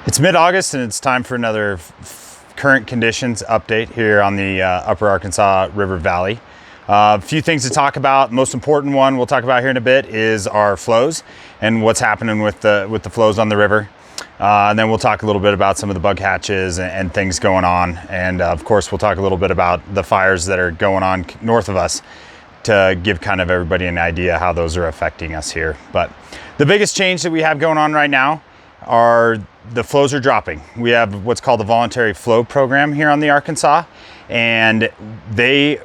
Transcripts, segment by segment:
It's mid-August and it's time for another current conditions update here on the Upper Arkansas River Valley. A few things to talk about. Most important one we'll talk about here in a bit is our flows and what's happening with the flows on the river. And then we'll talk a little bit about some of the bug hatches and things going on. And of course, we'll talk a little bit about the fires that are going on north of us to give kind of everybody an idea how those are affecting us here. But the biggest change that we have going on right now are the flows are dropping. We have what's called the Voluntary Flow program here on the Arkansas, and they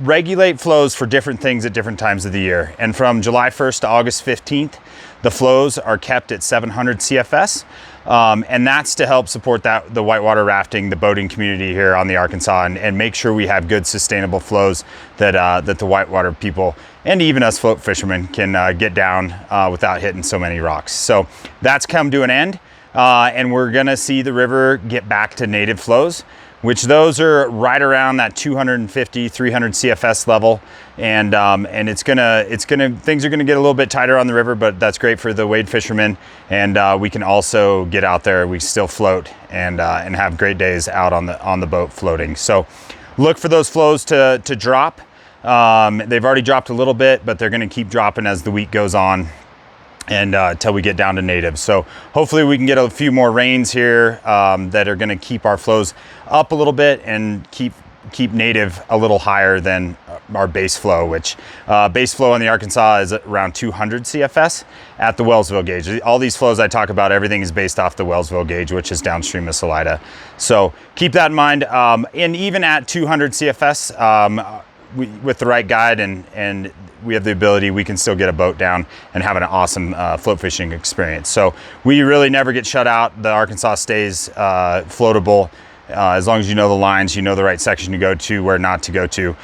regulate flows for different things at different times of the year. And from July 1st to August 15th, the flows are kept at 700 CFS. And that's to help support the whitewater rafting, the boating community here on the Arkansas, and make sure we have good sustainable flows that the whitewater people and even us float fishermen can get down without hitting so many rocks. So that's come to an end, and we're gonna see the river get back to native flows, which those are right around that 250, 300 CFS level. And things are gonna get a little bit tighter on the river, but that's great for the wade fishermen. And we can also get out there, we still float and have great days out on the boat floating. So look for those flows to drop. They've already dropped a little bit, but they're gonna keep dropping as the week goes on and until we get down to native. So hopefully we can get a few more rains here that are gonna keep our flows up a little bit and keep native a little higher than our base flow, which base flow in the Arkansas is around 200 CFS at the Wellsville gauge. All these flows I talk about, everything is based off the Wellsville gauge, which is downstream of Salida. So keep that in mind. And even at 200 CFS, with the right guide and we have the ability, we can still get a boat down and have an awesome float fishing experience. So we really never get shut out. The Arkansas stays floatable. As long as you know the lines, you know the right section to go to, where not to go to,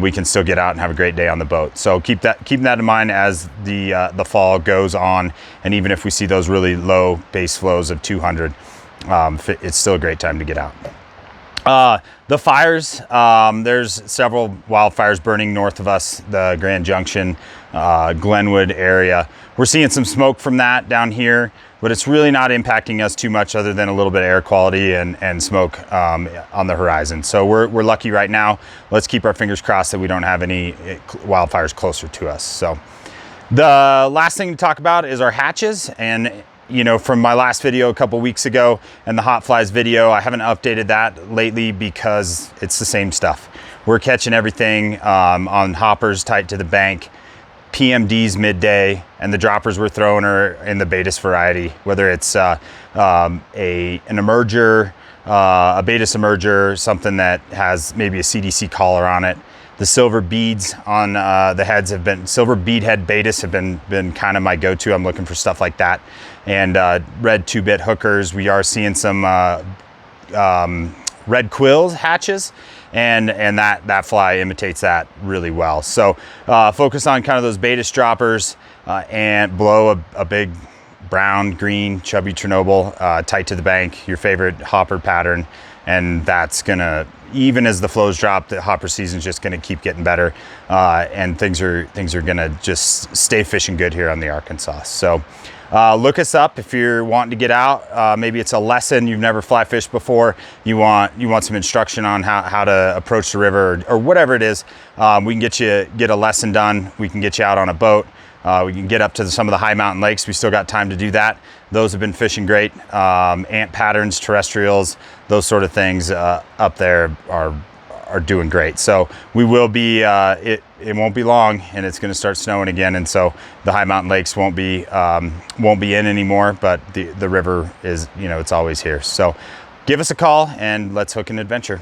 we can still get out and have a great day on the boat. So keep that in mind as the fall goes on, and even if we see those really low base flows of 200, it's still a great time to get out. The fires, there's several wildfires burning north of us, the Grand Junction, Glenwood area. We're seeing some smoke from that down here, but it's really not impacting us too much other than a little bit of air quality and smoke on the horizon. So we're lucky right now. Let's keep our fingers crossed that we don't have any wildfires closer to us. So the last thing to talk about is our hatches. And you know, from my last video a couple weeks ago and the hot flies video, I haven't updated that lately because it's the same stuff. We're catching everything on hoppers tight to the bank, PMDs midday, and the droppers we're throwing are in the Baetis variety, whether it's an emerger, a Baetis emerger, something that has maybe a CDC collar on it. The silver beads on the heads have been, silver bead head Baetis have been kind of my go-to. I'm looking for stuff like that. And red 2-bit hookers. We are seeing some red quills hatches, and that fly imitates that really well. So focus on kind of those Baetis droppers and blow a big brown, green, chubby Chernobyl tight to the bank, your favorite hopper pattern. And that's gonna, even as the flows drop, the hopper season's just gonna keep getting better, and things are gonna just stay fishing good here on the Arkansas. So look us up if you're wanting to get out. Maybe it's a lesson, you've never fly fished before, you want some instruction on how to approach the river or whatever it is. We can get a lesson done. We can get you out on a boat. We can get up to some of the high mountain lakes. We still got time to do that. Those have been fishing great. Ant patterns, terrestrials, those sort of things up there are doing great. So we will be, it won't be long and it's gonna start snowing again. And so the high mountain lakes won't be in anymore, but the river is, you know, it's always here. So give us a call and let's hook an adventure.